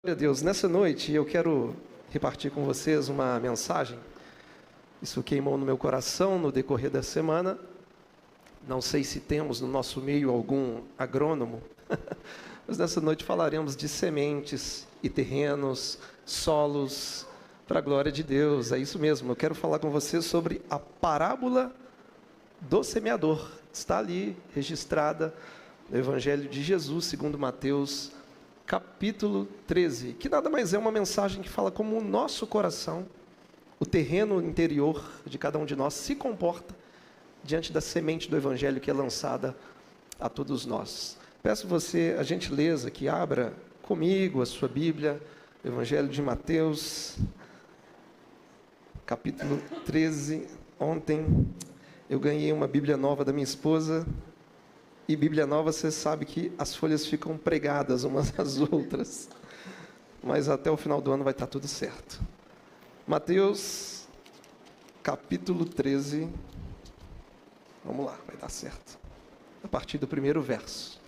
Glória a Deus, nessa noite eu quero repartir com vocês uma mensagem. Isso queimou no meu coração no decorrer da semana. Não sei se temos no nosso meio algum agrônomo, mas nessa noite falaremos de sementes e terrenos, solos, para a glória de Deus. É isso mesmo, eu quero falar com vocês sobre a parábola do semeador. Está ali registrada no Evangelho de Jesus, segundo Mateus, capítulo 13, que nada mais é uma mensagem que fala como o nosso coração, o terreno interior de cada um de nós se comporta diante da semente do Evangelho que é lançada a todos nós. Peço você a gentileza que abra comigo a sua Bíblia, Evangelho de Mateus, capítulo 13. Ontem eu ganhei uma Bíblia nova da minha esposa. E Bíblia nova, você sabe que as folhas ficam pregadas umas às outras. Mas até o final do ano vai estar tudo certo. Mateus, capítulo 13. Vamos lá, vai dar certo. A partir do primeiro verso.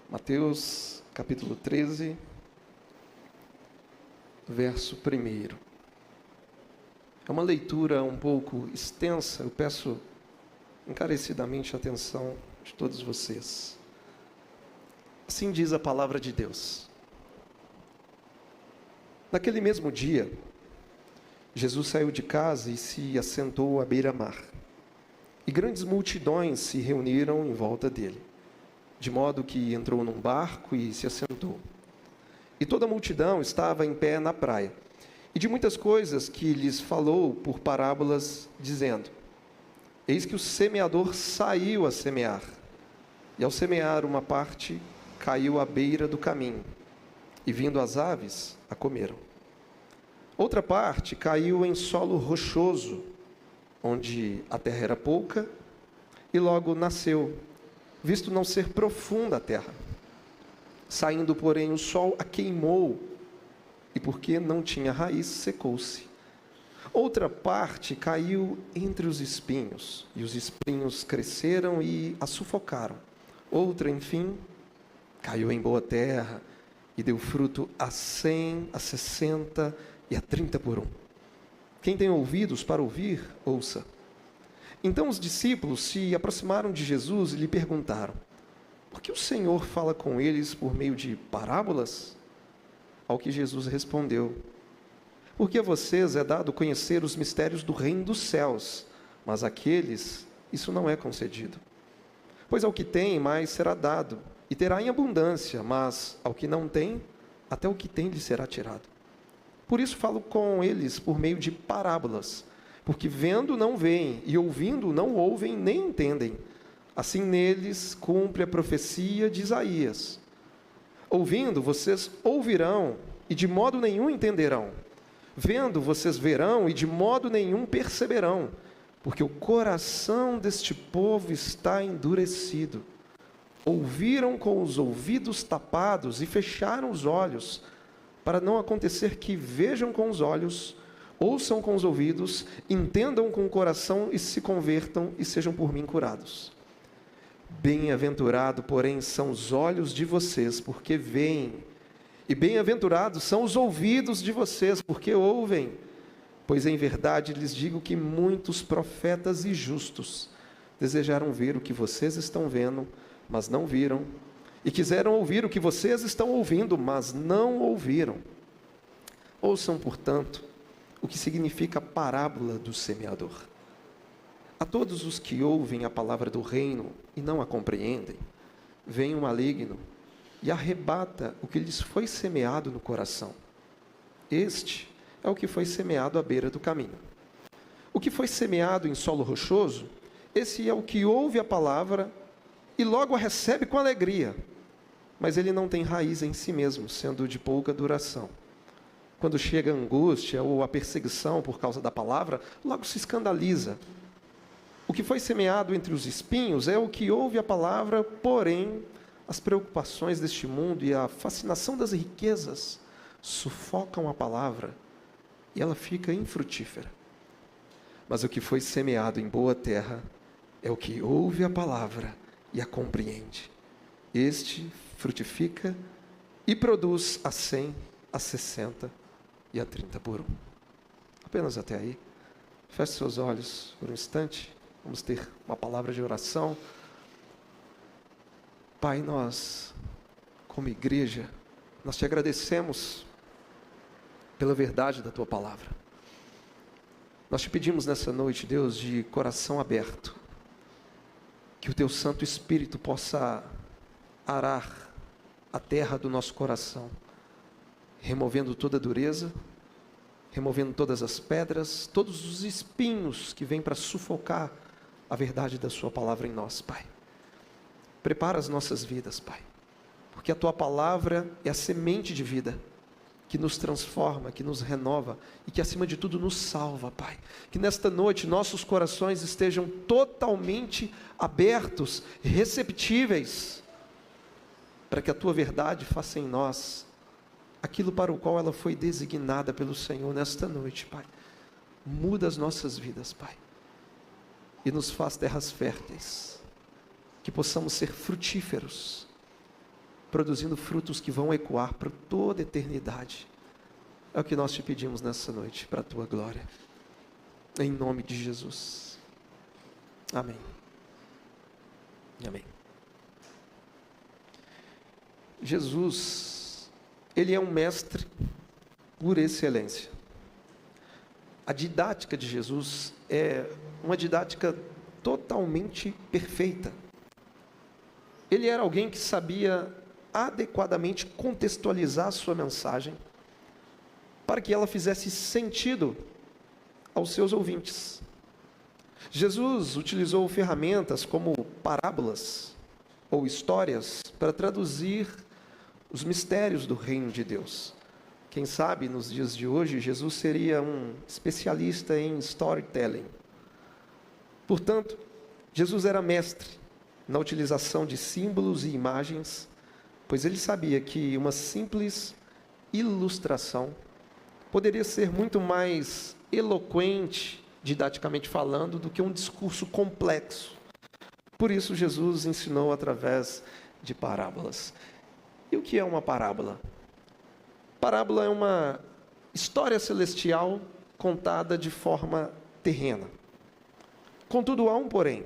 Mateus, capítulo 13, verso 1. É uma leitura um pouco extensa, eu peço encarecidamente a atenção de todos vocês. Assim diz a palavra de Deus. Naquele mesmo dia, Jesus saiu de casa e se assentou à beira-mar. E grandes multidões se reuniram em volta dele, de modo que entrou num barco e se assentou. E toda a multidão estava em pé na praia. E de muitas coisas que lhes falou por parábolas, dizendo: Eis que o semeador saiu a semear, e ao semear uma parte, caiu à beira do caminho, e vindo as aves, a comeram. Outra parte caiu em solo rochoso, onde a terra era pouca, e logo nasceu, visto não ser profunda a terra. Saindo, porém, o sol a queimou, e porque não tinha raiz, secou-se. Outra parte caiu entre os espinhos, e os espinhos cresceram e a sufocaram. Outra, enfim, caiu em boa terra, e deu fruto a 100, a 60 e a 30 por um. Quem tem ouvidos para ouvir, ouça. Então os discípulos se aproximaram de Jesus e lhe perguntaram: Por que o Senhor fala com eles por meio de parábolas? Ao que Jesus respondeu: Porque a vocês é dado conhecer os mistérios do reino dos céus, mas àqueles isso não é concedido. Pois ao que tem, mais será dado, e terá em abundância, mas ao que não tem, até o que tem lhe será tirado. Por isso falo com eles por meio de parábolas, porque vendo não veem, e ouvindo não ouvem nem entendem. Assim neles cumpre a profecia de Isaías. Ouvindo, vocês ouvirão, e de modo nenhum entenderão. Vendo, vocês verão, e de modo nenhum perceberão, porque o coração deste povo está endurecido. Ouviram com os ouvidos tapados e fecharam os olhos, para não acontecer que vejam com os olhos, ouçam com os ouvidos, entendam com o coração e se convertam e sejam por mim curados. Bem-aventurado, porém, são os olhos de vocês, porque veem, e bem-aventurados são os ouvidos de vocês, porque ouvem. Pois em verdade lhes digo que muitos profetas e justos desejaram ver o que vocês estão vendo, mas não viram, e quiseram ouvir o que vocês estão ouvindo, mas não ouviram. Ouçam, portanto, o que significa a parábola do semeador. A todos os que ouvem a palavra do reino e não a compreendem, vem o maligno e arrebata o que lhes foi semeado no coração. Este é o que foi semeado à beira do caminho. O que foi semeado em solo rochoso, esse é o que ouve a palavra e logo a recebe com alegria, mas ele não tem raiz em si mesmo, sendo de pouca duração. Quando chega a angústia ou a perseguição por causa da palavra, logo se escandaliza. O que foi semeado entre os espinhos é o que ouve a palavra, porém as preocupações deste mundo e a fascinação das riquezas sufocam a palavra e ela fica infrutífera. Mas o que foi semeado em boa terra é o que ouve a palavra e a compreende, este frutifica e produz a 100, a 60 e a 30 por um. Apenas até aí. Feche seus olhos por um instante. Vamos ter uma palavra de oração. Pai, nós, como igreja, nós te agradecemos pela verdade da tua palavra. Nós te pedimos nessa noite, Deus, de coração aberto, que o teu Santo Espírito possa arar a terra do nosso coração, removendo toda a dureza, removendo todas as pedras, todos os espinhos que vêm para sufocar a verdade da sua palavra em nós, Pai. Prepara as nossas vidas, Pai, porque a tua palavra é a semente de vida, que nos transforma, que nos renova e que acima de tudo nos salva, Pai. Que nesta noite nossos corações estejam totalmente abertos, receptíveis, para que a tua verdade faça em nós aquilo para o qual ela foi designada pelo Senhor nesta noite, Pai. Muda as nossas vidas, Pai, e nos faz terras férteis, que possamos ser frutíferos, produzindo frutos que vão ecoar para toda a eternidade. É o que nós te pedimos nessa noite, para a tua glória. Em nome de Jesus. Amém. Amém. Jesus, ele é um mestre por excelência. A didática de Jesus é uma didática totalmente perfeita. Ele era alguém que sabia adequadamente contextualizar a sua mensagem para que ela fizesse sentido aos seus ouvintes. Jesus utilizou ferramentas como parábolas ou histórias para traduzir os mistérios do reino de Deus. Quem sabe, nos dias de hoje, Jesus seria um especialista em storytelling. Portanto, Jesus era mestre na utilização de símbolos e imagens, pois ele sabia que uma simples ilustração poderia ser muito mais eloquente, didaticamente falando, do que um discurso complexo. Por isso, Jesus ensinou através de parábolas. E o que é uma parábola? Parábola é uma história celestial contada de forma terrena. Contudo, há um porém.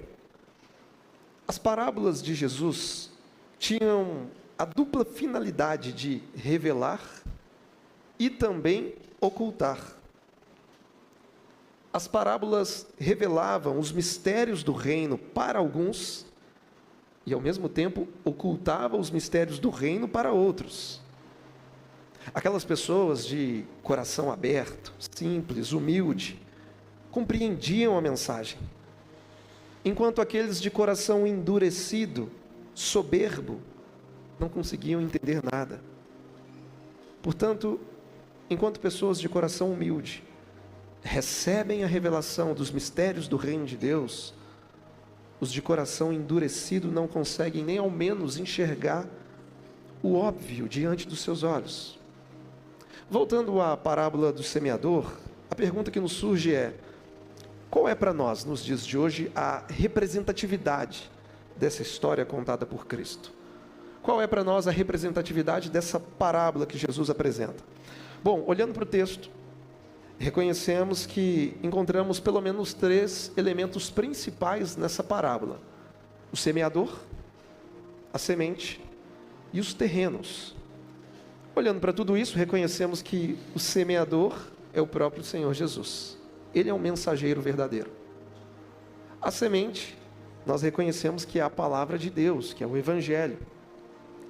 As parábolas de Jesus tinham a dupla finalidade de revelar e também ocultar. As parábolas revelavam os mistérios do reino para alguns e, ao mesmo tempo, ocultavam os mistérios do reino para outros. Aquelas pessoas de coração aberto, simples, humilde, compreendiam a mensagem, enquanto aqueles de coração endurecido, soberbo, não conseguiam entender nada. Portanto, enquanto pessoas de coração humilde recebem a revelação dos mistérios do reino de Deus, os de coração endurecido não conseguem nem ao menos enxergar o óbvio diante dos seus olhos. Voltando à parábola do semeador, a pergunta que nos surge é: qual é para nós, nos dias de hoje, a representatividade dessa história contada por Cristo? Qual é para nós a representatividade dessa parábola que Jesus apresenta? Bom, olhando para o texto, reconhecemos que encontramos pelo menos 3 elementos principais nessa parábola: o semeador, a semente e os terrenos. Olhando para tudo isso, reconhecemos que o semeador é o próprio Senhor Jesus. Ele é um mensageiro verdadeiro. A semente, nós reconhecemos que é a palavra de Deus, que é o Evangelho.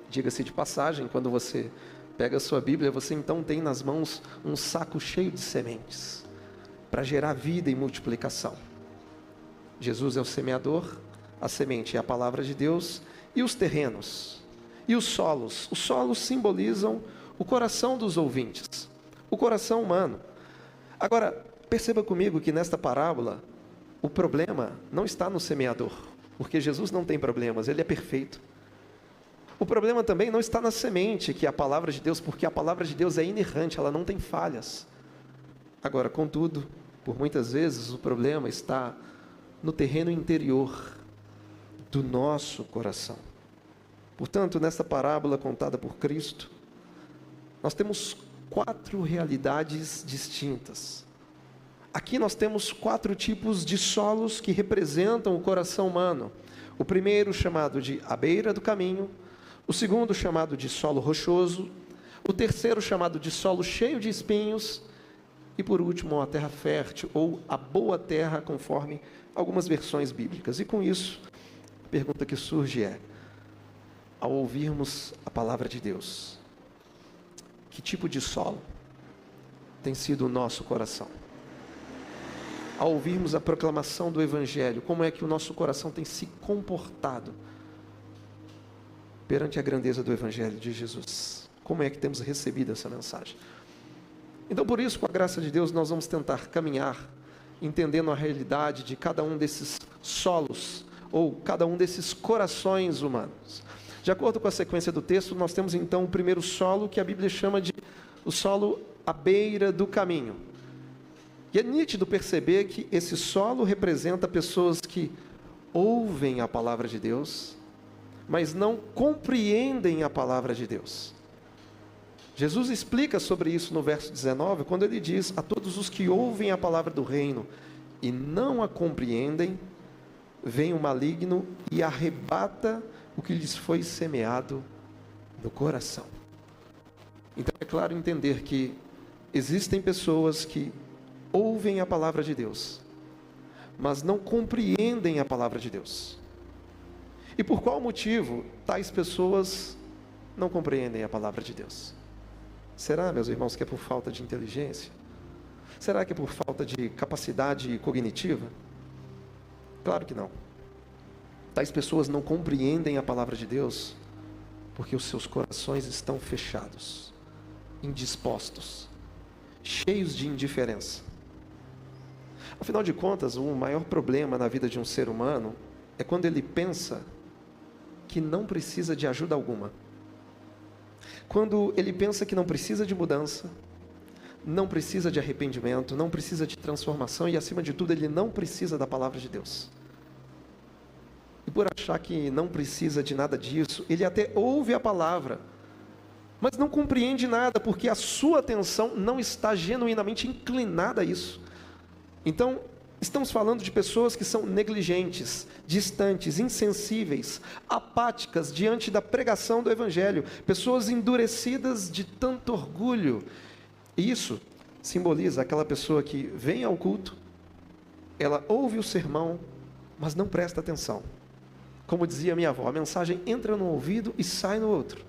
Diga-se de passagem, quando você pega a sua Bíblia, você então tem nas mãos um saco cheio de sementes, para gerar vida e multiplicação. Jesus é o semeador, a semente é a palavra de Deus, e os terrenos, e os solos. Os solos simbolizam o coração dos ouvintes, o coração humano. Agora, perceba comigo que nesta parábola, o problema não está no semeador, porque Jesus não tem problemas, ele é perfeito. O problema também não está na semente, que é a palavra de Deus, porque a palavra de Deus é inerrante, ela não tem falhas. Agora, contudo, por muitas vezes o problema está no terreno interior do nosso coração. Portanto, nesta parábola contada por Cristo, nós temos 4 realidades distintas. Aqui nós temos 4 tipos de solos que representam o coração humano. O primeiro chamado de a beira do caminho, o segundo chamado de solo rochoso, o terceiro chamado de solo cheio de espinhos, e por último a terra fértil, ou a boa terra, conforme algumas versões bíblicas. E com isso, a pergunta que surge é, ao ouvirmos a palavra de Deus, que tipo de solo tem sido o nosso coração? Ao ouvirmos a proclamação do Evangelho, como é que o nosso coração tem se comportado perante a grandeza do Evangelho de Jesus? Como é que temos recebido essa mensagem? Então, por isso, com a graça de Deus, nós vamos tentar caminhar, entendendo a realidade de cada um desses solos, ou cada um desses corações humanos. De acordo com a sequência do texto, nós temos então o primeiro solo, que a Bíblia chama de o solo à beira do caminho. E é nítido perceber que esse solo representa pessoas que ouvem a palavra de Deus, mas não compreendem a palavra de Deus. Jesus explica sobre isso no verso 19, quando ele diz: a todos os que ouvem a palavra do reino e não a compreendem, vem o maligno e arrebata o que lhes foi semeado no coração. Então é claro entender que existem pessoas que ouvem a palavra de Deus, mas não compreendem a palavra de Deus. E por qual motivo tais pessoas não compreendem a palavra de Deus? Será, meus irmãos, que é por falta de inteligência? Será que é por falta de capacidade cognitiva? Claro que não. Tais pessoas não compreendem a palavra de Deus porque os seus corações estão fechados, indispostos, cheios de indiferença. Afinal de contas, o maior problema na vida de um ser humano é quando ele pensa que não precisa de ajuda alguma. Quando ele pensa que não precisa de mudança, não precisa de arrependimento, não precisa de transformação e, acima de tudo, ele não precisa da palavra de Deus. E por achar que não precisa de nada disso, ele até ouve a palavra, mas não compreende nada, porque a sua atenção não está genuinamente inclinada a isso. Então, estamos falando de pessoas que são negligentes, distantes, insensíveis, apáticas diante da pregação do Evangelho, pessoas endurecidas de tanto orgulho. E isso simboliza aquela pessoa que vem ao culto, ela ouve o sermão, mas não presta atenção. Como dizia minha avó, a mensagem entra no ouvido e sai no outro.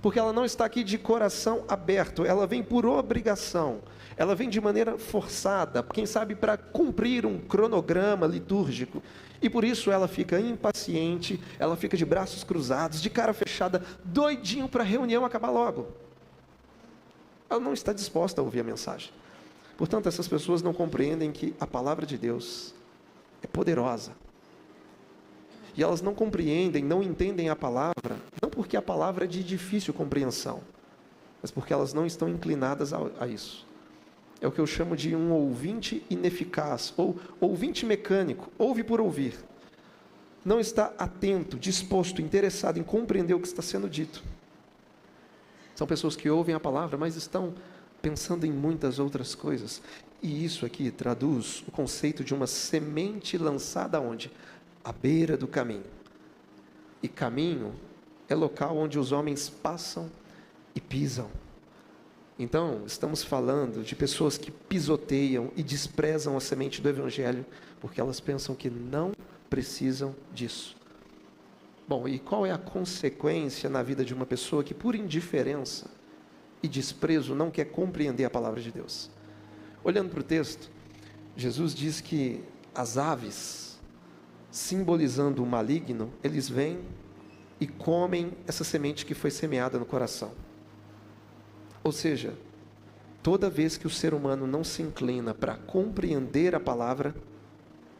Porque ela não está aqui de coração aberto, ela vem por obrigação, ela vem de maneira forçada, quem sabe para cumprir um cronograma litúrgico, e por isso ela fica impaciente, ela fica de braços cruzados, de cara fechada, doidinho para a reunião acabar logo. Ela não está disposta a ouvir a mensagem. Portanto, essas pessoas não compreendem que a palavra de Deus é poderosa. E elas não compreendem, não entendem a palavra, não porque a palavra é de difícil compreensão, mas porque elas não estão inclinadas a isso. É o que eu chamo de um ouvinte ineficaz, ou ouvinte mecânico, ouve por ouvir. Não está atento, disposto, interessado em compreender o que está sendo dito. São pessoas que ouvem a palavra, mas estão pensando em muitas outras coisas. E isso aqui traduz o conceito de uma semente lançada onde? À beira do caminho. E caminho é local onde os homens passam e pisam. Então, estamos falando de pessoas que pisoteiam e desprezam a semente do Evangelho, porque elas pensam que não precisam disso. Bom, e qual é a consequência na vida de uma pessoa que, por indiferença e desprezo, não quer compreender a palavra de Deus? Olhando para o texto, Jesus diz que as aves, simbolizando o maligno, eles vêm e comem essa semente que foi semeada no coração. Ou seja, toda vez que o ser humano não se inclina para compreender a palavra,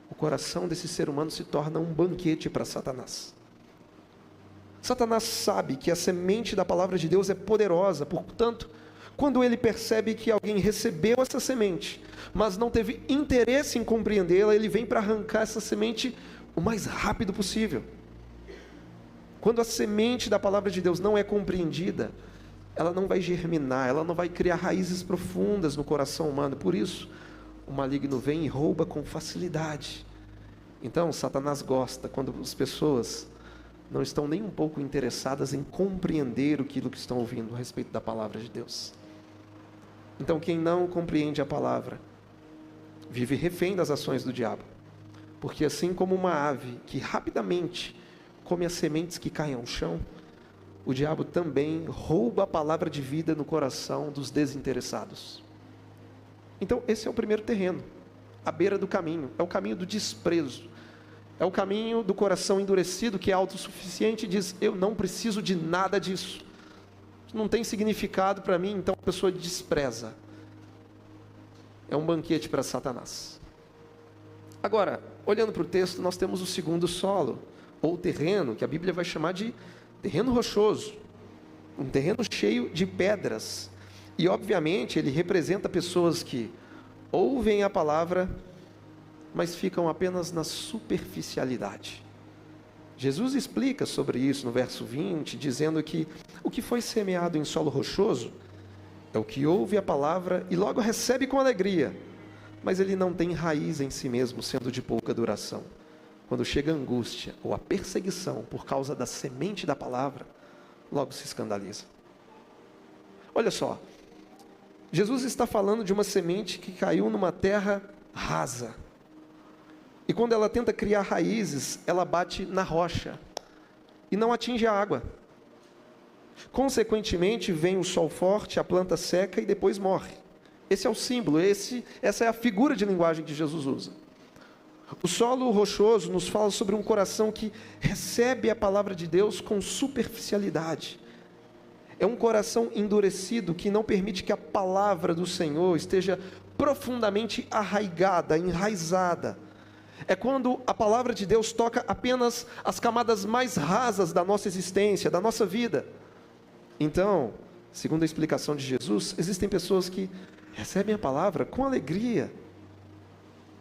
o coração desse ser humano se torna um banquete para Satanás. Satanás sabe que a semente da palavra de Deus é poderosa, portanto, quando ele percebe que alguém recebeu essa semente, mas não teve interesse em compreendê-la, ele vem para arrancar essa semente o mais rápido possível. Quando a semente da palavra de Deus não é compreendida, ela não vai germinar, ela não vai criar raízes profundas no coração humano. Por isso, o maligno vem e rouba com facilidade. Então, Satanás gosta quando as pessoas não estão nem um pouco interessadas em compreender aquilo que estão ouvindo a respeito da palavra de Deus. Então, quem não compreende a palavra, vive refém das ações do diabo. Porque assim como uma ave que rapidamente come as sementes que caem ao chão, o diabo também rouba a palavra de vida no coração dos desinteressados. Então, esse é o primeiro terreno, à beira do caminho, é o caminho do desprezo, é o caminho do coração endurecido que é autossuficiente e diz: eu não preciso de nada disso, não tem significado para mim, então a pessoa despreza. É um banquete para Satanás. Agora, olhando para o texto, nós temos o segundo solo, ou terreno, que a Bíblia vai chamar de terreno rochoso, um terreno cheio de pedras. E obviamente ele representa pessoas que ouvem a palavra, mas ficam apenas na superficialidade. Jesus explica sobre isso no verso 20, dizendo que o que foi semeado em solo rochoso é o que ouve a palavra e logo recebe com alegria, mas ele não tem raiz em si mesmo, sendo de pouca duração. Quando chega a angústia ou a perseguição por causa da semente da palavra, logo se escandaliza. Olha só, Jesus está falando de uma semente que caiu numa terra rasa. E quando ela tenta criar raízes, ela bate na rocha e não atinge a água. Consequentemente, vem o sol forte, a planta seca e depois morre. Esse é o símbolo, essa é a figura de linguagem que Jesus usa. O solo rochoso nos fala sobre um coração que recebe a palavra de Deus com superficialidade. É um coração endurecido que não permite que a palavra do Senhor esteja profundamente arraigada, enraizada. É quando a palavra de Deus toca apenas as camadas mais rasas da nossa existência, da nossa vida. Então, segundo a explicação de Jesus, existem pessoas que recebem a palavra com alegria,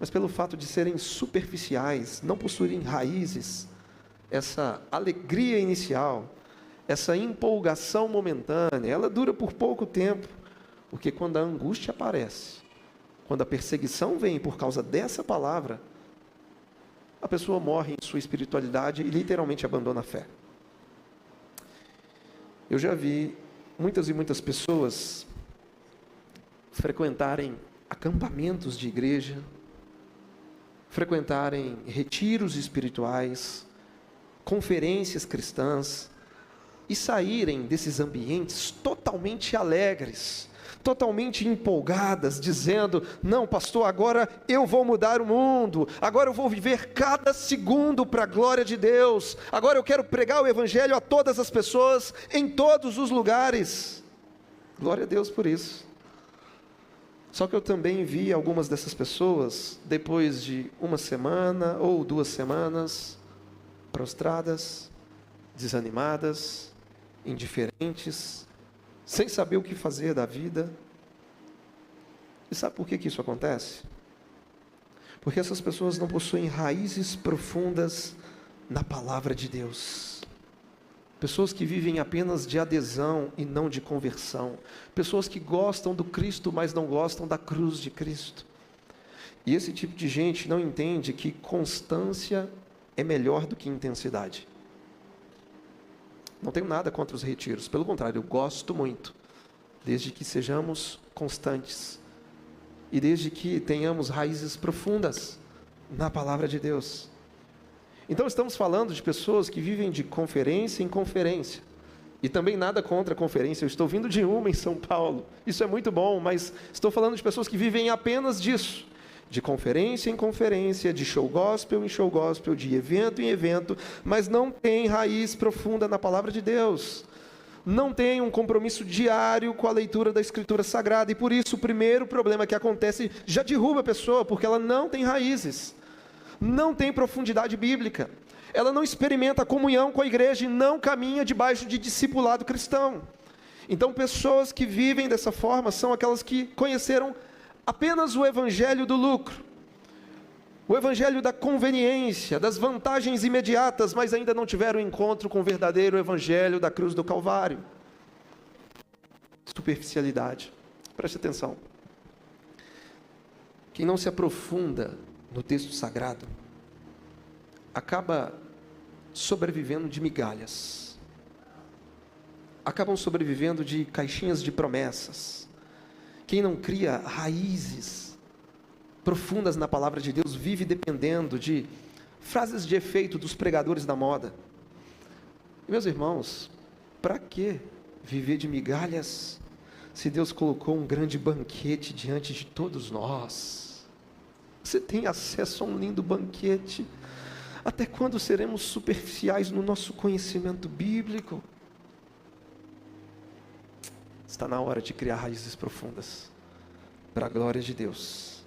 mas pelo fato de serem superficiais, não possuírem raízes, essa alegria inicial, essa empolgação momentânea, ela dura por pouco tempo, porque quando a angústia aparece, quando a perseguição vem por causa dessa palavra, a pessoa morre em sua espiritualidade e literalmente abandona a fé. Eu já vi muitas e muitas pessoas frequentarem acampamentos de igreja, frequentarem retiros espirituais, conferências cristãs, e saírem desses ambientes totalmente alegres, totalmente empolgadas, dizendo: não, pastor, agora eu vou mudar o mundo, agora eu vou viver cada segundo para a glória de Deus, agora eu quero pregar o evangelho a todas as pessoas, em todos os lugares. Glória a Deus por isso. Só que eu também vi algumas dessas pessoas, depois de uma semana ou 2 semanas, prostradas, desanimadas, indiferentes, sem saber o que fazer da vida. E sabe por que isso acontece? Porque essas pessoas não possuem raízes profundas na palavra de Deus. Pessoas que vivem apenas de adesão e não de conversão. Pessoas que gostam do Cristo, mas não gostam da cruz de Cristo. E esse tipo de gente não entende que constância é melhor do que intensidade. Não tenho nada contra os retiros, pelo contrário, eu gosto muito, desde que sejamos constantes e desde que tenhamos raízes profundas na palavra de Deus. Então estamos falando de pessoas que vivem de conferência em conferência, e também nada contra a conferência, eu estou vindo de uma em São Paulo, isso é muito bom, mas estou falando de pessoas que vivem apenas disso, de conferência em conferência, de show gospel em show gospel, de evento em evento, mas não tem raiz profunda na palavra de Deus, não tem um compromisso diário com a leitura da Escritura Sagrada, e por isso o primeiro problema que acontece já derruba a pessoa, porque ela não tem raízes, não tem profundidade bíblica, ela não experimenta a comunhão com a igreja e não caminha debaixo de discipulado cristão. Então pessoas que vivem dessa forma são aquelas que conheceram apenas o evangelho do lucro. O evangelho da conveniência, das vantagens imediatas, mas ainda não tiveram encontro com o verdadeiro evangelho da cruz do Calvário. Superficialidade. Preste atenção. Quem não se aprofunda no texto sagrado, acaba sobrevivendo de migalhas. Acabam sobrevivendo de caixinhas de promessas. Quem não cria raízes profundas na palavra de Deus, vive dependendo de frases de efeito dos pregadores da moda. E, meus irmãos, para que viver de migalhas, se Deus colocou um grande banquete diante de todos nós? Você tem acesso a um lindo banquete. Até quando seremos superficiais no nosso conhecimento bíblico? Está na hora de criar raízes profundas, para a glória de Deus.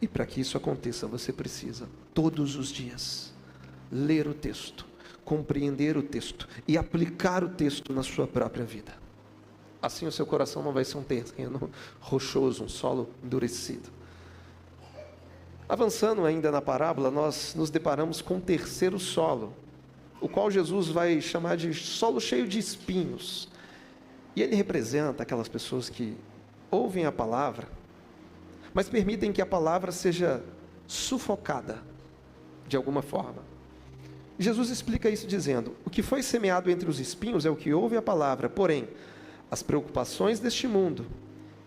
E para que isso aconteça, você precisa, todos os dias, ler o texto, compreender o texto e aplicar o texto na sua própria vida. Assim o seu coração não vai ser um terreno rochoso, um solo endurecido. Avançando ainda na parábola, nós nos deparamos com o terceiro solo, o qual Jesus vai chamar de solo cheio de espinhos. E ele representa aquelas pessoas que ouvem a palavra, mas permitem que a palavra seja sufocada de alguma forma. Jesus explica isso dizendo: o que foi semeado entre os espinhos é o que ouve a palavra, porém, as preocupações deste mundo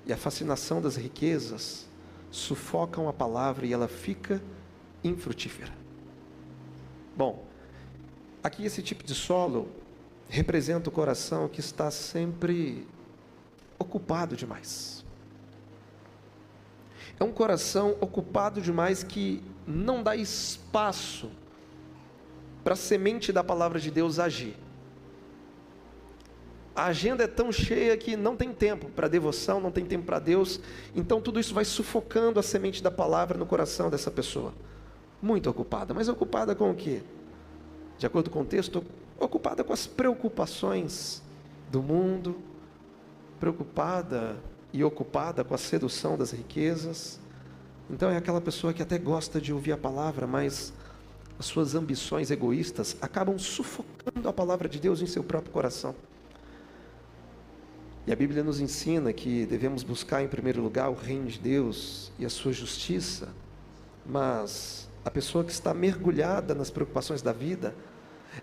e a fascinação das riquezas sufocam a palavra e ela fica infrutífera. Bom, aqui esse tipo de solo representa o coração que está sempre ocupado demais. É um coração ocupado demais que não dá espaço para a semente da palavra de Deus agir. A agenda é tão cheia que não tem tempo para devoção, não tem tempo para Deus. Então tudo isso vai sufocando a semente da palavra no coração dessa pessoa. Muito ocupada. Mas ocupada com o quê? De acordo com o texto, ocupada com as preocupações do mundo, preocupada e ocupada com a sedução das riquezas. Então é aquela pessoa que até gosta de ouvir a palavra, mas as suas ambições egoístas acabam sufocando a palavra de Deus em seu próprio coração. E a Bíblia nos ensina que devemos buscar em primeiro lugar o reino de Deus e a sua justiça, mas a pessoa que está mergulhada nas preocupações da vida,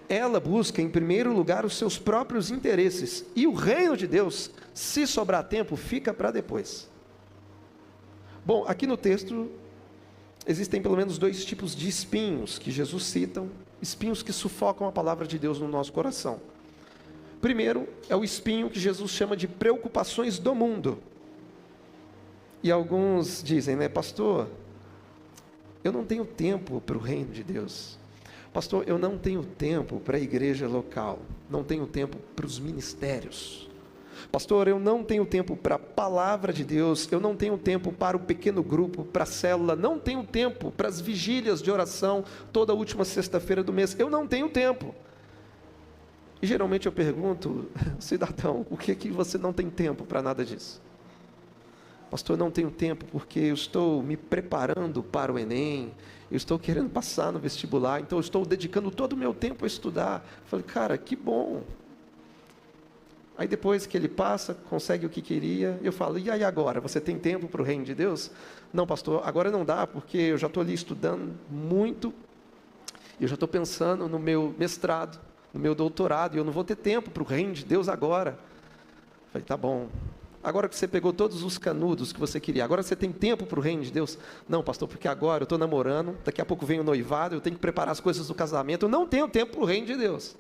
ela busca em primeiro lugar os seus próprios interesses, e o reino de Deus, se sobrar tempo, fica para depois. Bom, aqui no texto existem pelo menos dois tipos de espinhos que Jesus cita, espinhos que sufocam a palavra de Deus no nosso coração. Primeiro é o espinho que Jesus chama de preocupações do mundo. E alguns dizem, né, pastor, eu não tenho tempo para o reino de Deus. Pastor, eu não tenho tempo para a igreja local, não tenho tempo para os ministérios. Pastor, eu não tenho tempo para a palavra de Deus, eu não tenho tempo para o pequeno grupo, para a célula, não tenho tempo para as vigílias de oração toda última sexta-feira do mês, eu não tenho tempo. E geralmente eu pergunto, cidadão, por que você não tem tempo para nada disso? Pastor, eu não tenho tempo porque eu estou me preparando para o Enem, eu estou querendo passar no vestibular, então eu estou dedicando todo o meu tempo a estudar. Eu falei, cara, que bom. Aí depois que ele passa, consegue o que queria, eu falo, e aí agora, você tem tempo para o reino de Deus? Não, pastor, agora não dá, porque eu já estou ali estudando muito, eu já estou pensando no meu mestrado, no meu doutorado, e eu não vou ter tempo para o reino de Deus agora. Eu falei, tá bom. Agora que você pegou todos os canudos que você queria, agora você tem tempo para o reino de Deus? Não, pastor, porque agora eu estou namorando, daqui a pouco vem o noivado, eu tenho que preparar as coisas do casamento, eu não tenho tempo para o reino de Deus.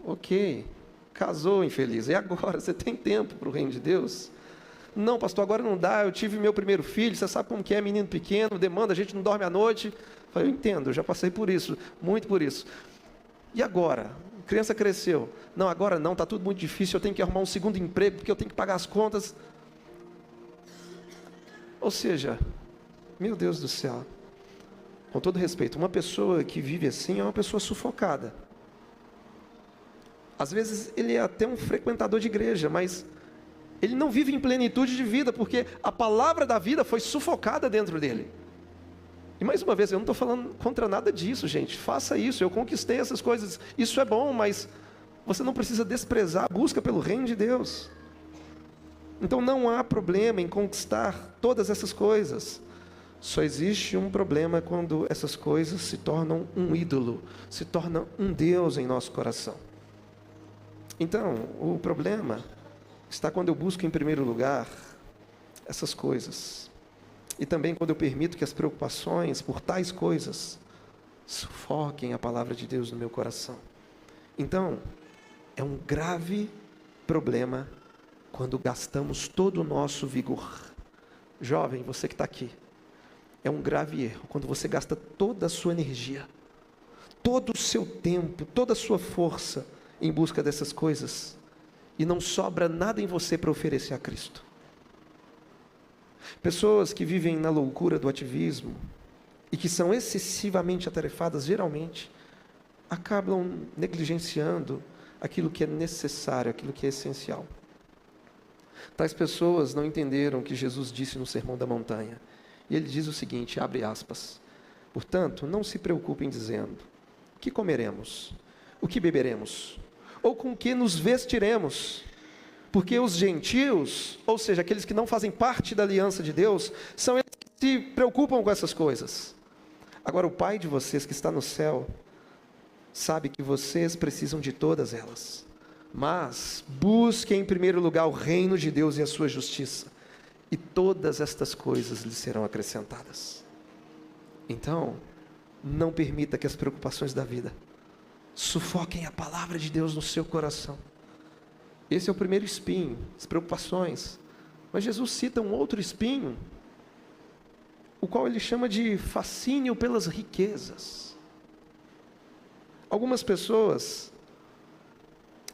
Ok, casou, infeliz, e agora você tem tempo para o reino de Deus? Não, pastor, agora não dá, eu tive meu primeiro filho, você sabe como que é, menino pequeno, demanda, a gente não dorme à noite. Eu falei, eu entendo, eu já passei por isso, muito por isso. E agora? A criança cresceu. Não, agora não, está tudo muito difícil, eu tenho que arrumar um segundo emprego, porque eu tenho que pagar as contas. Ou seja, meu Deus do céu, com todo respeito, uma pessoa que vive assim é uma pessoa sufocada. Às vezes ele é até um frequentador de igreja, mas ele não vive em plenitude de vida, porque a palavra da vida foi sufocada dentro dele. E mais uma vez, eu não estou falando contra nada disso, gente. Faça isso, eu conquistei essas coisas. Isso é bom, mas você não precisa desprezar a busca pelo reino de Deus. Então não há problema em conquistar todas essas coisas. Só existe um problema quando essas coisas se tornam um ídolo, se tornam um Deus em nosso coração. Então, o problema está quando eu busco em primeiro lugar essas coisas. E também quando eu permito que as preocupações por tais coisas sufoquem a palavra de Deus no meu coração. Então, é um grave problema quando gastamos todo o nosso vigor. Jovem, você que está aqui, é um grave erro quando você gasta toda a sua energia, todo o seu tempo, toda a sua força em busca dessas coisas e não sobra nada em você para oferecer a Cristo. Pessoas que vivem na loucura do ativismo e que são excessivamente atarefadas, geralmente, acabam negligenciando aquilo que é necessário, aquilo que é essencial. Tais pessoas não entenderam o que Jesus disse no Sermão da Montanha. E ele diz o seguinte, abre aspas, portanto, não se preocupem dizendo, o que comeremos? O que beberemos? Ou com que nos vestiremos? Porque os gentios, ou seja, aqueles que não fazem parte da aliança de Deus, são eles que se preocupam com essas coisas. Agora, o Pai de vocês que está no céu, sabe que vocês precisam de todas elas. Mas busquem em primeiro lugar o reino de Deus e a sua justiça, e todas estas coisas lhes serão acrescentadas. Então, não permita que as preocupações da vida sufoquem a palavra de Deus no seu coração. Esse é o primeiro espinho, as preocupações. Mas Jesus cita um outro espinho, o qual ele chama de fascínio pelas riquezas. Algumas pessoas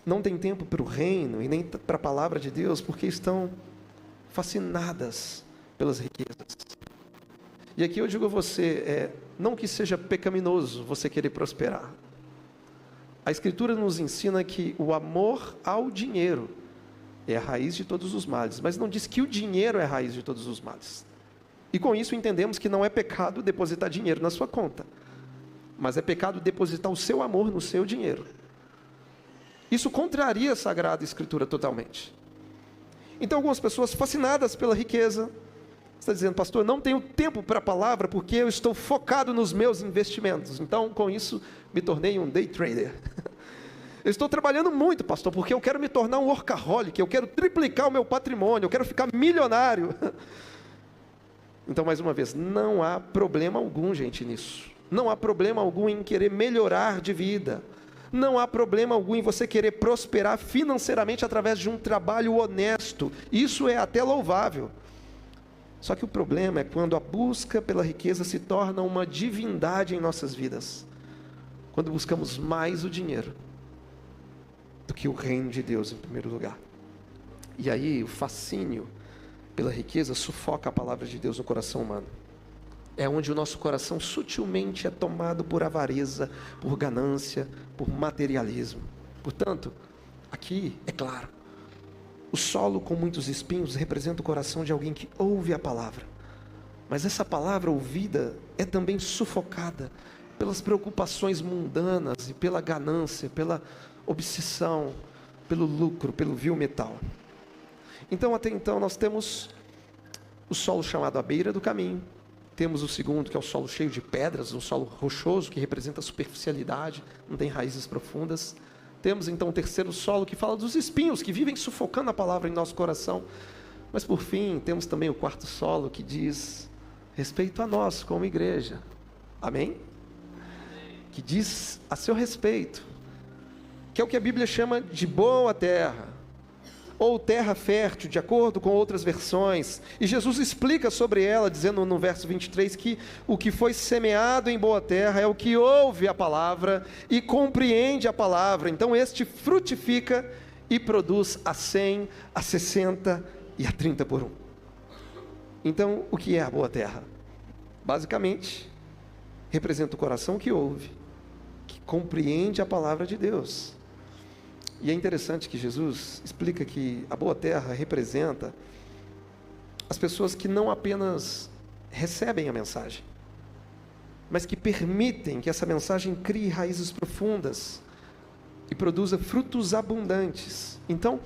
não têm tempo para o reino e nem para a palavra de Deus, porque estão fascinadas pelas riquezas. E aqui eu digo a você, não que seja pecaminoso você querer prosperar. A Escritura nos ensina que o amor ao dinheiro é a raiz de todos os males, mas não diz que o dinheiro é a raiz de todos os males. E com isso entendemos que não é pecado depositar dinheiro na sua conta, mas é pecado depositar o seu amor no seu dinheiro. Isso contraria a Sagrada Escritura totalmente. Então algumas pessoas fascinadas pela riqueza, está dizendo, pastor, não tenho tempo para a palavra porque eu estou focado nos meus investimentos. Então com isso me tornei um day trader. Eu estou trabalhando muito, pastor, porque eu quero me tornar um workaholic, eu quero triplicar o meu patrimônio, eu quero ficar milionário. Então mais uma vez, não há problema algum, gente, nisso. Não há problema algum em querer melhorar de vida. Não há problema algum em você querer prosperar financeiramente através de um trabalho honesto. Isso é até louvável. Só que o problema é quando a busca pela riqueza se torna uma divindade em nossas vidas. Quando buscamos mais o dinheiro do que o reino de Deus em primeiro lugar. E aí o fascínio pela riqueza sufoca a palavra de Deus no coração humano. É onde o nosso coração sutilmente é tomado por avareza, por ganância, por materialismo. Portanto, aqui, é claro, o solo com muitos espinhos representa o coração de alguém que ouve a palavra. Mas essa palavra ouvida é também sufocada pelas preocupações mundanas e pela ganância, pela obsessão, pelo lucro, pelo vil metal. Então, até então, nós temos o solo chamado à beira do caminho. Temos o segundo, que é o solo cheio de pedras, um solo rochoso, que representa a superficialidade, não tem raízes profundas. Temos então o terceiro solo, que fala dos espinhos, que vivem sufocando a palavra em nosso coração. Mas por fim, temos também o quarto solo, que diz respeito a nós, como igreja. Amém? Que diz a seu respeito, que é o que a Bíblia chama de boa terra, ou terra fértil, de acordo com outras versões. E Jesus explica sobre ela, dizendo no verso 23, que o que foi semeado em boa terra é o que ouve a palavra e compreende a palavra. Então este frutifica e produz a 100, a 60 e a 30 por um. Então, o que é a boa terra? Basicamente, representa o coração que ouve, que compreende a palavra de Deus. E é interessante que Jesus explica que a boa terra representa as pessoas que não apenas recebem a mensagem, mas que permitem que essa mensagem crie raízes profundas e produza frutos abundantes. Então,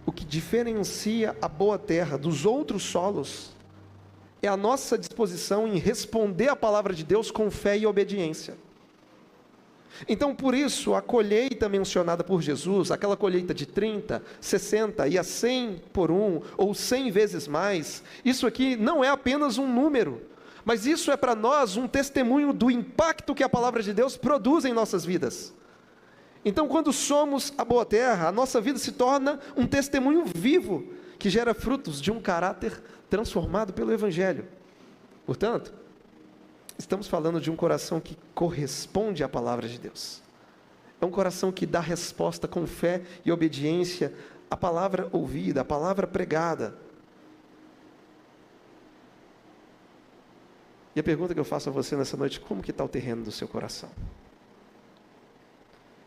o que diferencia a boa terra dos outros solos é a nossa disposição em responder à palavra de Deus com fé e obediência. Então, por isso, a colheita mencionada por Jesus, aquela colheita de 30, 60 e a 100 por um, ou 100 vezes mais, isso aqui não é apenas um número, mas isso é para nós um testemunho do impacto que a palavra de Deus produz em nossas vidas. Então, quando somos a boa terra, a nossa vida se torna um testemunho vivo, que gera frutos de um caráter transformado pelo Evangelho. Portanto, estamos falando de um coração que corresponde à palavra de Deus. É um coração que dá resposta com fé e obediência à palavra ouvida, à palavra pregada. E a pergunta que eu faço a você nessa noite: como que está o terreno do seu coração?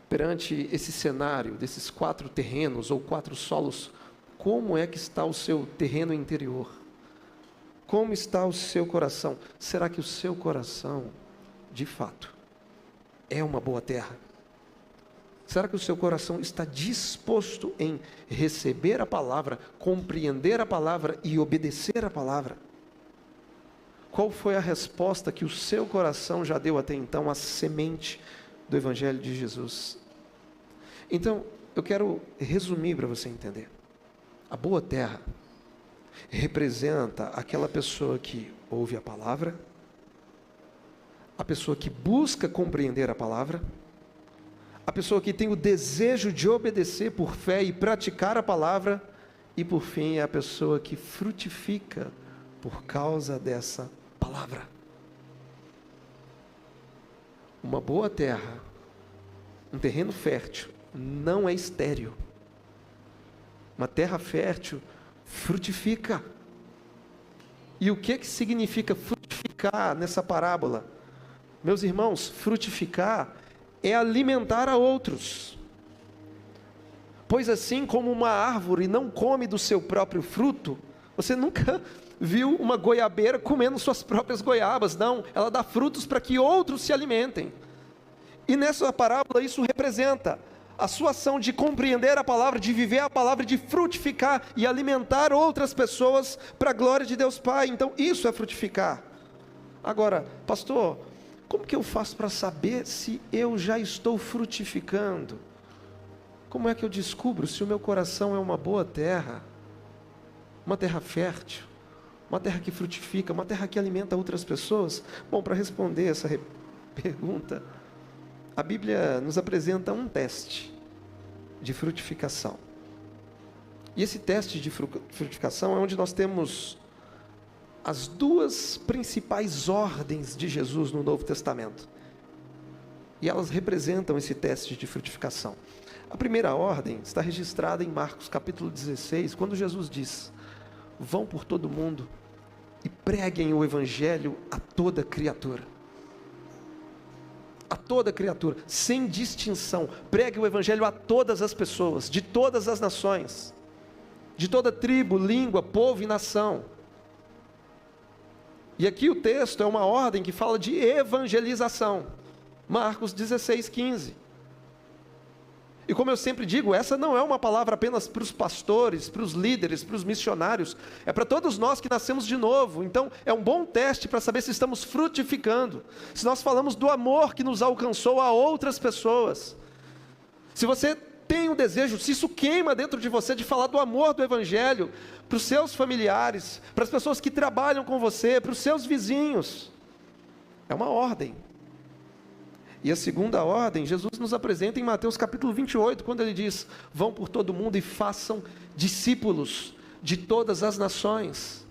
Perante esse cenário desses 4 terrenos ou 4 solos, como é que está o seu terreno interior? Como está o seu coração? Será que o seu coração, de fato, é uma boa terra? Será que o seu coração está disposto em receber a palavra, compreender a palavra e obedecer a palavra? Qual foi a resposta que o seu coração já deu até então à semente do Evangelho de Jesus? Então, eu quero resumir para você entender. A boa terra representa aquela pessoa que ouve a palavra, a pessoa que busca compreender a palavra, a pessoa que tem o desejo de obedecer por fé e praticar a palavra, e por fim é a pessoa que frutifica por causa dessa palavra. Uma boa terra, um terreno fértil, não é estéril. Uma terra fértil frutifica. E o que significa frutificar nessa parábola? Meus irmãos, frutificar é alimentar a outros. Pois assim como uma árvore não come do seu próprio fruto, você nunca viu uma goiabeira comendo suas próprias goiabas, não, ela dá frutos para que outros se alimentem. E nessa parábola isso representa a sua ação de compreender a palavra, de viver a palavra, de frutificar e alimentar outras pessoas para a glória de Deus Pai. Então isso é frutificar. Agora, pastor, como que eu faço para saber se eu já estou frutificando? Como é que eu descubro se o meu coração é uma boa terra, uma terra fértil, uma terra que frutifica, uma terra que alimenta outras pessoas? Bom, para responder essa pergunta, a Bíblia nos apresenta um teste de frutificação. E esse teste de frutificação é onde nós temos as 2 principais ordens de Jesus no Novo Testamento. E elas representam esse teste de frutificação. A primeira ordem está registrada em Marcos capítulo 16, quando Jesus diz: vão por todo mundo e preguem o Evangelho a toda criatura. A toda criatura, sem distinção. Pregue o Evangelho a todas as pessoas, de todas as nações, de toda tribo, língua, povo e nação. E aqui o texto é uma ordem que fala de evangelização. Marcos 16, 15. E como eu sempre digo, essa não é uma palavra apenas para os pastores, para os líderes, para os missionários, é para todos nós que nascemos de novo. Então é um bom teste para saber se estamos frutificando, se nós falamos do amor que nos alcançou a outras pessoas. Se você tem um desejo, se isso queima dentro de você de falar do amor do Evangelho para os seus familiares, para as pessoas que trabalham com você, para os seus vizinhos, é uma ordem. E a segunda ordem, Jesus nos apresenta em Mateus capítulo 28, quando ele diz: vão por todo mundo e façam discípulos de todas as nações,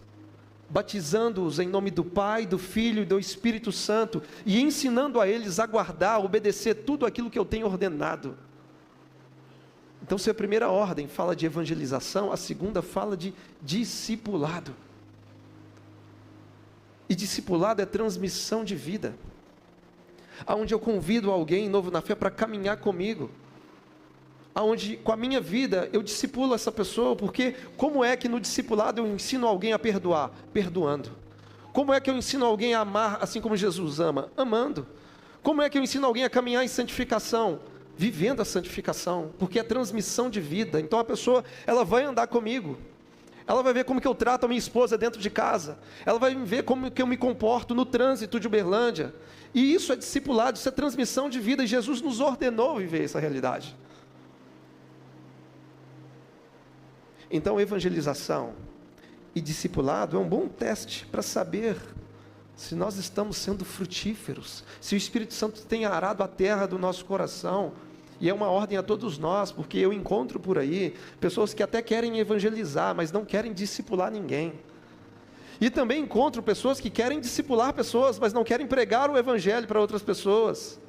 batizando-os em nome do Pai, do Filho e do Espírito Santo, e ensinando a eles a guardar, a obedecer tudo aquilo que eu tenho ordenado. Então, se a primeira ordem fala de evangelização, a segunda fala de discipulado. E discipulado é transmissão de vida, aonde eu convido alguém novo na fé para caminhar comigo, aonde com a minha vida eu discipulo essa pessoa, porque como é que no discipulado eu ensino alguém a perdoar? Perdoando. Como é que eu ensino alguém a amar assim como Jesus ama? Amando. Como é que eu ensino alguém a caminhar em santificação? Vivendo a santificação, porque é transmissão de vida. Então a pessoa, ela vai andar comigo, ela vai ver como que eu trato a minha esposa dentro de casa, ela vai ver como que eu me comporto no trânsito de Uberlândia, e isso é discipulado, isso é transmissão de vida, e Jesus nos ordenou viver essa realidade. Então evangelização e discipulado é um bom teste para saber se nós estamos sendo frutíferos, se o Espírito Santo tem arado a terra do nosso coração. E é uma ordem a todos nós, porque eu encontro por aí pessoas que até querem evangelizar, mas não querem discipular ninguém. E também encontro pessoas que querem discipular pessoas, mas não querem pregar o evangelho para outras pessoas.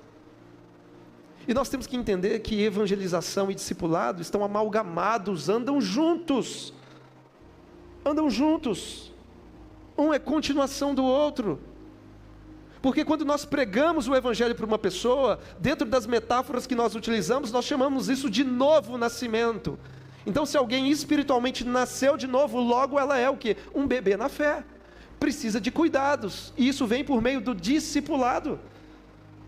E nós temos que entender que evangelização e discipulado estão amalgamados, andam juntos. Andam juntos. Um é continuação do outro. Porque quando nós pregamos o evangelho para uma pessoa, dentro das metáforas que nós utilizamos, nós chamamos isso de novo nascimento. Então, se alguém espiritualmente nasceu de novo, logo ela é o quê? Um bebê na fé. Precisa de cuidados. E isso vem por meio do discipulado.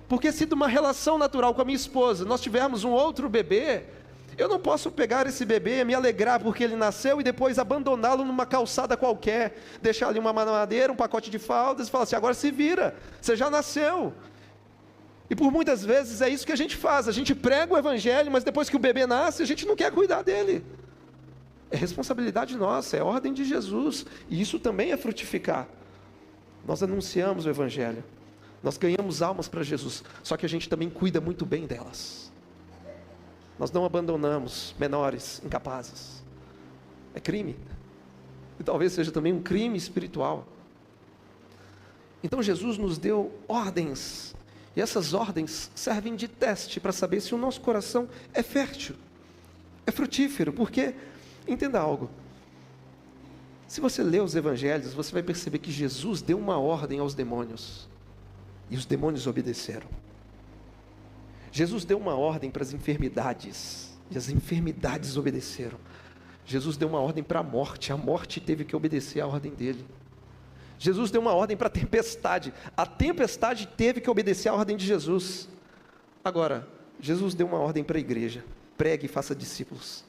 Porque se de uma relação natural com a minha esposa, nós tivermos um outro bebê, eu não posso pegar esse bebê, me alegrar porque ele nasceu e depois abandoná-lo numa calçada qualquer, deixar ali uma mamadeira, um pacote de fraldas e falar assim, agora se vira, você já nasceu. E por muitas vezes é isso que a gente faz, a gente prega o evangelho, mas depois que o bebê nasce, a gente não quer cuidar dele. É responsabilidade nossa, é ordem de Jesus, e isso também é frutificar. Nós anunciamos o evangelho, nós ganhamos almas para Jesus, só que a gente também cuida muito bem delas. Nós não abandonamos menores incapazes. É crime. E talvez seja também um crime espiritual. Então Jesus nos deu ordens. E essas ordens servem de teste para saber se o nosso coração é fértil, é frutífero. Porque, entenda algo. Se você lê os evangelhos, você vai perceber que Jesus deu uma ordem aos demônios. E os demônios obedeceram. Jesus deu uma ordem para as enfermidades, e as enfermidades obedeceram. Jesus deu uma ordem para a morte teve que obedecer à ordem dele. Jesus deu uma ordem para a tempestade teve que obedecer à ordem de Jesus. Agora, Jesus deu uma ordem para a igreja, pregue e faça discípulos.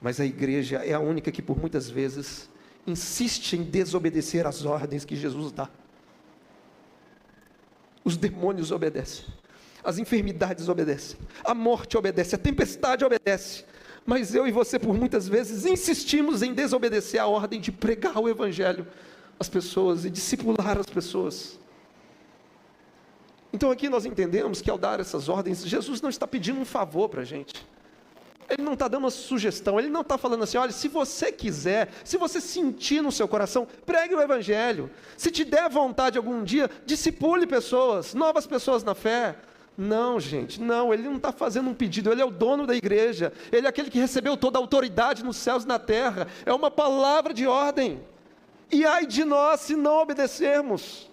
Mas a igreja é a única que por muitas vezes insiste em desobedecer às ordens que Jesus dá. Os demônios obedecem. As enfermidades obedecem, a morte obedece, a tempestade obedece, mas eu e você por muitas vezes insistimos em desobedecer a ordem de pregar o evangelho às pessoas e discipular as pessoas. Então aqui nós entendemos que ao dar essas ordens, Jesus não está pedindo um favor para a gente, Ele não está dando uma sugestão, Ele não está falando assim, olha, se você quiser, se você sentir no seu coração, pregue o evangelho, se te der vontade algum dia, discipule pessoas, novas pessoas na fé. Não, gente, não, Ele não está fazendo um pedido, Ele é o dono da igreja, Ele é aquele que recebeu toda a autoridade nos céus e na terra, é uma palavra de ordem, e ai de nós se não obedecermos,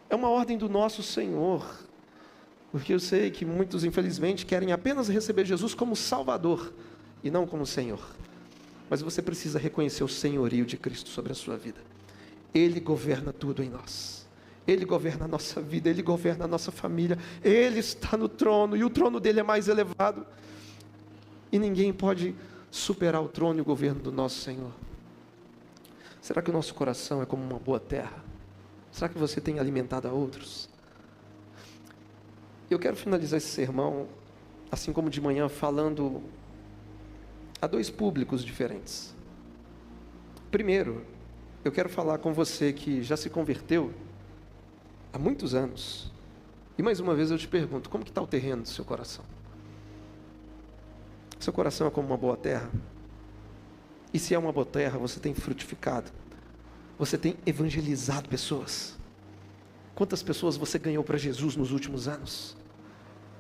é uma ordem do nosso Senhor, porque eu sei que muitos infelizmente querem apenas receber Jesus como Salvador, e não como Senhor, mas você precisa reconhecer o senhorio de Cristo sobre a sua vida, Ele governa tudo em nós, Ele governa a nossa vida, Ele governa a nossa família, Ele está no trono, e o trono dele é mais elevado, e ninguém pode superar o trono e o governo do nosso Senhor. Será que o nosso coração é como uma boa terra? Será que você tem alimentado a outros? Eu quero finalizar esse sermão, assim como de manhã, falando a dois públicos diferentes. Primeiro, eu quero falar com você que já se converteu há muitos anos, e mais uma vez eu te pergunto, como que está o terreno do seu coração? Seu coração é como uma boa terra? E se é uma boa terra, você tem frutificado? Você tem evangelizado pessoas? Quantas pessoas você ganhou para Jesus nos últimos anos?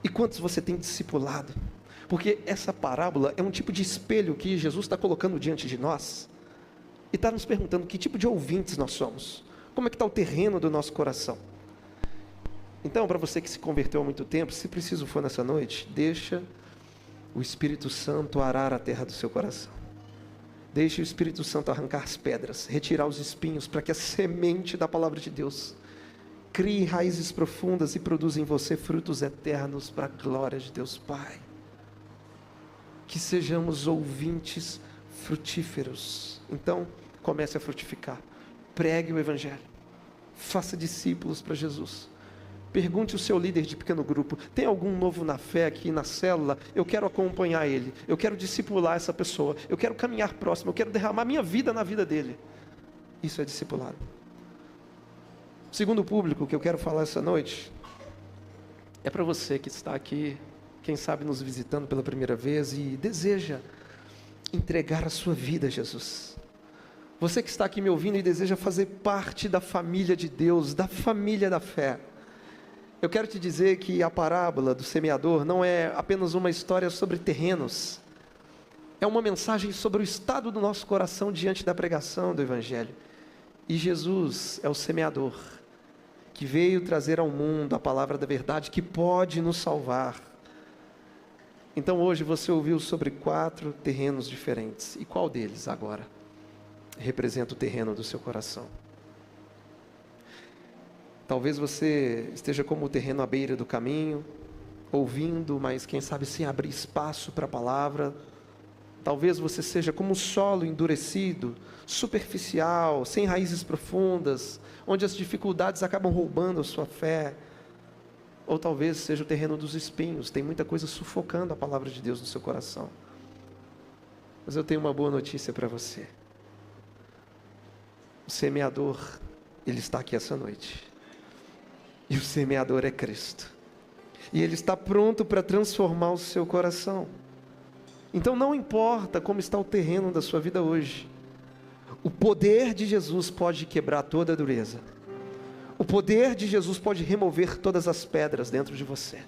E quantos você tem discipulado? Porque essa parábola é um tipo de espelho que Jesus está colocando diante de nós, e está nos perguntando que tipo de ouvintes nós somos, como é que está o terreno do nosso coração. Então, para você que se converteu há muito tempo, se preciso for nessa noite, deixa o Espírito Santo arar a terra do seu coração. Deixe o Espírito Santo arrancar as pedras, retirar os espinhos, para que a semente da palavra de Deus crie raízes profundas e produza em você frutos eternos para a glória de Deus Pai. Que sejamos ouvintes frutíferos. Então, comece a frutificar. Pregue o Evangelho. Faça discípulos para Jesus. Pergunte ao seu líder de pequeno grupo: tem algum novo na fé aqui na célula? Eu quero acompanhar ele, eu quero discipular essa pessoa, eu quero caminhar próximo, eu quero derramar minha vida na vida dele. Isso é discipulado. O segundo público que eu quero falar essa noite é para você que está aqui, quem sabe nos visitando pela primeira vez e deseja entregar a sua vida a Jesus. Você que está aqui me ouvindo e deseja fazer parte da família de Deus, da família da fé. Eu quero te dizer que a parábola do semeador não é apenas uma história sobre terrenos. É uma mensagem sobre o estado do nosso coração diante da pregação do Evangelho. E Jesus é o semeador, que veio trazer ao mundo a palavra da verdade, que pode nos salvar. Então hoje você ouviu sobre 4 terrenos diferentes. E qual deles agora representa o terreno do seu coração? Talvez você esteja como o terreno à beira do caminho, ouvindo, mas quem sabe sem abrir espaço para a palavra. Talvez você seja como um solo endurecido, superficial, sem raízes profundas, onde as dificuldades acabam roubando a sua fé. Ou talvez seja o terreno dos espinhos, tem muita coisa sufocando a palavra de Deus no seu coração. Mas eu tenho uma boa notícia para você. O semeador, ele está aqui essa noite. E o semeador é Cristo. E Ele está pronto para transformar o seu coração. Então não importa como está o terreno da sua vida hoje. O poder de Jesus pode quebrar toda a dureza. O poder de Jesus pode remover todas as pedras dentro de você.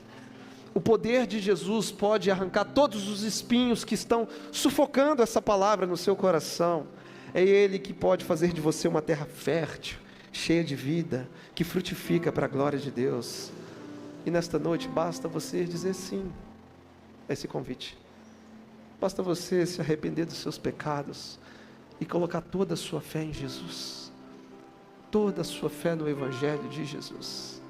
O poder de Jesus pode arrancar todos os espinhos que estão sufocando essa palavra no seu coração. É Ele que pode fazer de você uma terra fértil, cheia de vida, que frutifica para a glória de Deus. E nesta noite basta você dizer sim a esse convite. Basta você se arrepender dos seus pecados e colocar toda a sua fé em Jesus, toda a sua fé no Evangelho de Jesus,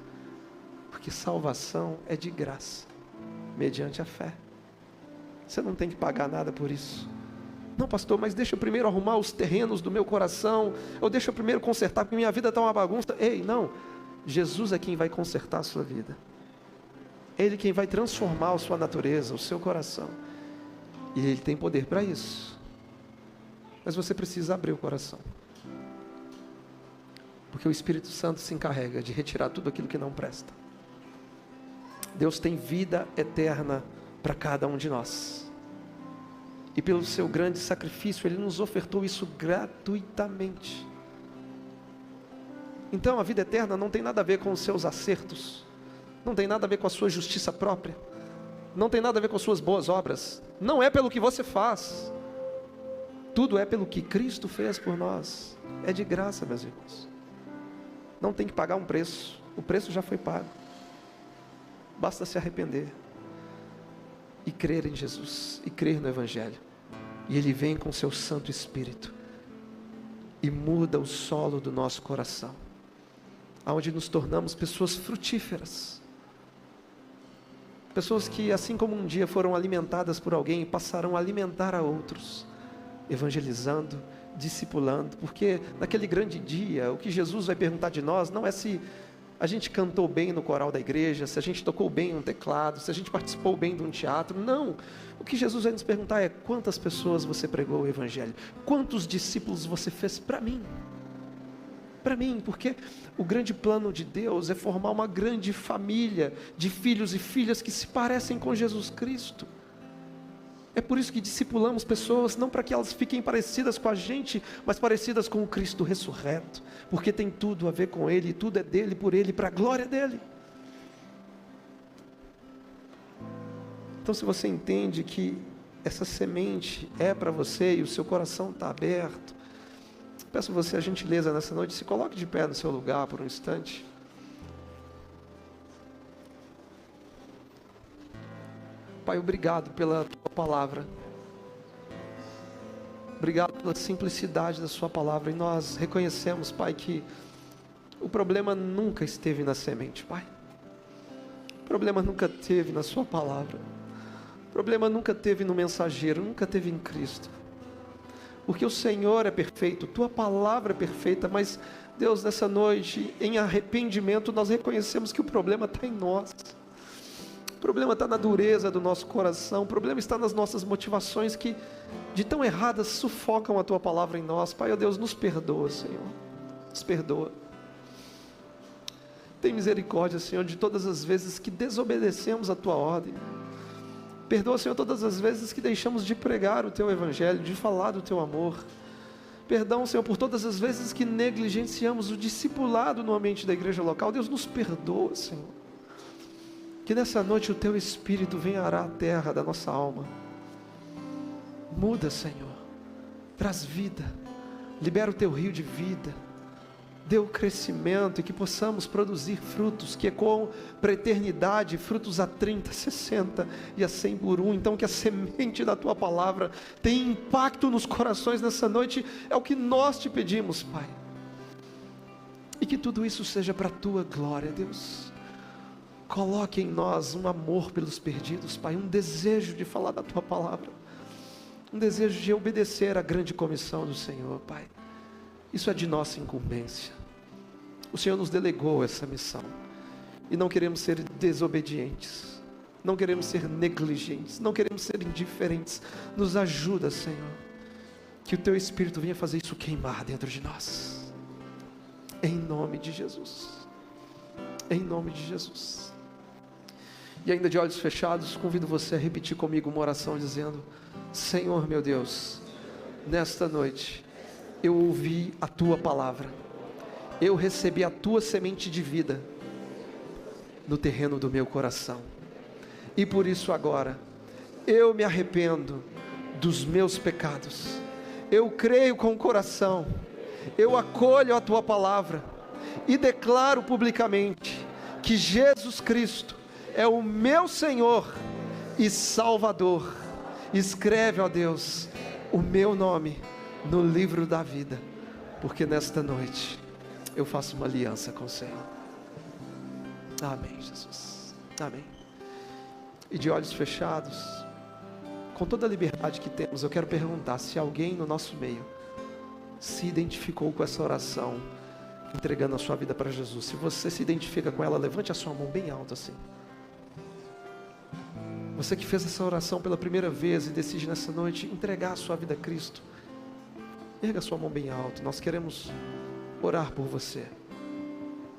porque salvação é de graça, mediante a fé. Você não tem que pagar nada por isso. Não, pastor, mas deixa eu primeiro arrumar os terrenos do meu coração, ou deixa eu primeiro consertar, porque minha vida está uma bagunça. Ei, não, Jesus é quem vai consertar a sua vida. Ele é quem vai transformar a sua natureza, o seu coração. E Ele tem poder para isso. Mas você precisa abrir o coração. Porque o Espírito Santo se encarrega de retirar tudo aquilo que não presta. Deus tem vida eterna para cada um de nós. E pelo seu grande sacrifício, Ele nos ofertou isso gratuitamente. Então a vida eterna não tem nada a ver com os seus acertos, não tem nada a ver com a sua justiça própria, não tem nada a ver com as suas boas obras, não é pelo que você faz, tudo é pelo que Cristo fez por nós, é de graça, meus irmãos. Não tem que pagar um preço, o preço já foi pago, basta se arrepender e crer em Jesus, e crer no Evangelho, e Ele vem com seu Santo Espírito, e muda o solo do nosso coração, aonde nos tornamos pessoas frutíferas, pessoas que assim como um dia foram alimentadas por alguém, passarão a alimentar a outros, evangelizando, discipulando, porque naquele grande dia, o que Jesus vai perguntar de nós, não é se a gente cantou bem no coral da igreja, se a gente tocou bem um teclado, se a gente participou bem de um teatro. Não, o que Jesus vai nos perguntar é: quantas pessoas você pregou o Evangelho? Quantos discípulos você fez para mim? Para mim, porque o grande plano de Deus é formar uma grande família de filhos e filhas que se parecem com Jesus Cristo. É por isso que discipulamos pessoas, não para que elas fiquem parecidas com a gente, mas parecidas com o Cristo ressurreto, porque tem tudo a ver com Ele, tudo é dele, por Ele, para a glória dEle. Então, se você entende que essa semente é para você e o seu coração está aberto, peço você a gentileza nessa noite, se coloque de pé no seu lugar por um instante. Pai, obrigado pela Tua palavra. Obrigado pela simplicidade da sua palavra. E nós reconhecemos, Pai, que o problema nunca esteve na semente, Pai. O problema nunca teve na sua palavra. O problema nunca teve no mensageiro, nunca teve em Cristo. Porque o Senhor é perfeito, tua palavra é perfeita, mas Deus, nessa noite, em arrependimento, nós reconhecemos que o problema está em nós. O problema está na dureza do nosso coração, o problema está nas nossas motivações que, de tão erradas, sufocam a tua palavra em nós. Pai, ó Deus, nos perdoa, Senhor, nos perdoa. Tem misericórdia, Senhor, de todas as vezes que desobedecemos a tua ordem. Perdoa, Senhor, todas as vezes que deixamos de pregar o teu evangelho, de falar do teu amor. Perdão, Senhor, por todas as vezes que negligenciamos o discipulado no ambiente da igreja local. Deus, nos perdoa, Senhor. Que nessa noite o teu Espírito venha arar a terra da nossa alma. Muda, Senhor. Traz vida. Libera o teu rio de vida. Dê o crescimento e que possamos produzir frutos que ecoam para a eternidade, frutos a 30, 60 e a 100 por um. Então que a semente da tua palavra tenha impacto nos corações nessa noite, é o que nós te pedimos, Pai. E que tudo isso seja para a tua glória, Deus. Coloque em nós um amor pelos perdidos, Pai, um desejo de falar da tua palavra, um desejo de obedecer à grande comissão do Senhor, Pai. Isso é de nossa incumbência. O Senhor nos delegou essa missão. E não queremos ser desobedientes. Não queremos ser negligentes. Não queremos ser indiferentes. Nos ajuda, Senhor. Que o teu Espírito venha fazer isso queimar dentro de nós. Em nome de Jesus. Em nome de Jesus. E ainda de olhos fechados, convido você a repetir comigo uma oração dizendo: Senhor meu Deus, nesta noite eu ouvi a tua palavra, eu recebi a tua semente de vida no terreno do meu coração, e por isso agora, eu me arrependo dos meus pecados, eu creio com o coração, eu acolho a tua palavra, e declaro publicamente, que Jesus Cristo é o meu Senhor e Salvador. Escreve, ó Deus, o meu nome no livro da vida, porque nesta noite eu faço uma aliança com o Senhor. Amém, Jesus. Amém. E de olhos fechados, com toda a liberdade que temos, eu quero perguntar se alguém no nosso meio se identificou com essa oração, entregando a sua vida para Jesus. Se você se identifica com ela, levante a sua mão bem alta assim. Você que fez essa oração pela primeira vez e decide nessa noite entregar a sua vida a Cristo, erga a sua mão bem alto. Nós queremos orar por você,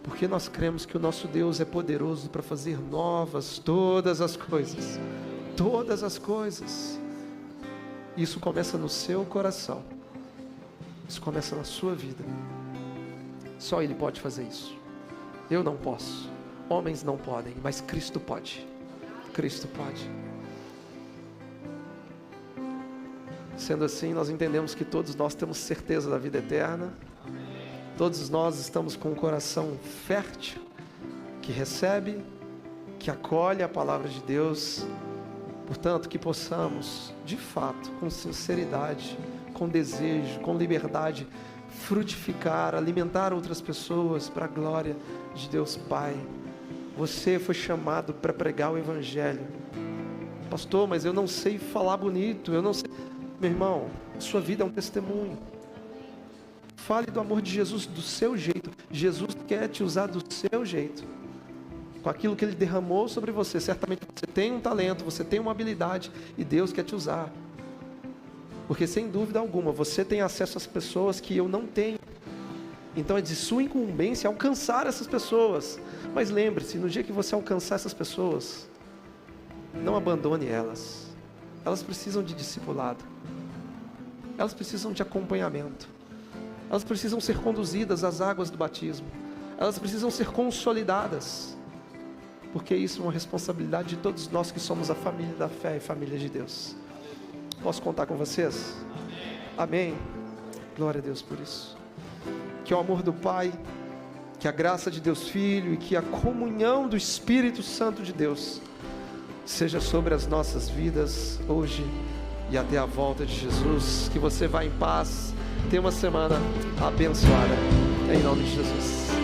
porque nós cremos que o nosso Deus é poderoso para fazer novas todas as coisas. Todas as coisas. Isso começa no seu coração. Isso começa na sua vida. Só Ele pode fazer isso. Eu não posso. Homens não podem, mas Cristo pode. Cristo pode. Sendo assim, nós entendemos que todos nós temos certeza da vida eterna. Todos nós estamos com um coração fértil, que recebe, que acolhe a palavra de Deus. Portanto, que possamos, de fato, com sinceridade, com desejo, com liberdade, frutificar, alimentar outras pessoas para a glória de Deus Pai. Você foi chamado para pregar o Evangelho. Pastor, mas eu não sei falar bonito, eu não sei. Meu irmão, a sua vida é um testemunho. Fale do amor de Jesus do seu jeito. Jesus quer te usar do seu jeito, com aquilo que Ele derramou sobre você. Certamente você tem um talento, você tem uma habilidade, e Deus quer te usar. Porque sem dúvida alguma, você tem acesso às pessoas que eu não tenho. Então é de sua incumbência alcançar essas pessoas. Mas lembre-se, no dia que você alcançar essas pessoas, não abandone elas. Elas precisam de discipulado. Elas precisam de acompanhamento. Elas precisam ser conduzidas às águas do batismo. Elas precisam ser consolidadas. Porque isso é uma responsabilidade de todos nós que somos a família da fé e família de Deus. Posso contar com vocês? Amém. Glória a Deus por isso. Que o amor do Pai, que a graça de Deus Filho e que a comunhão do Espírito Santo de Deus seja sobre as nossas vidas hoje e até a volta de Jesus. Que você vá em paz. Tenha uma semana abençoada. Em nome de Jesus.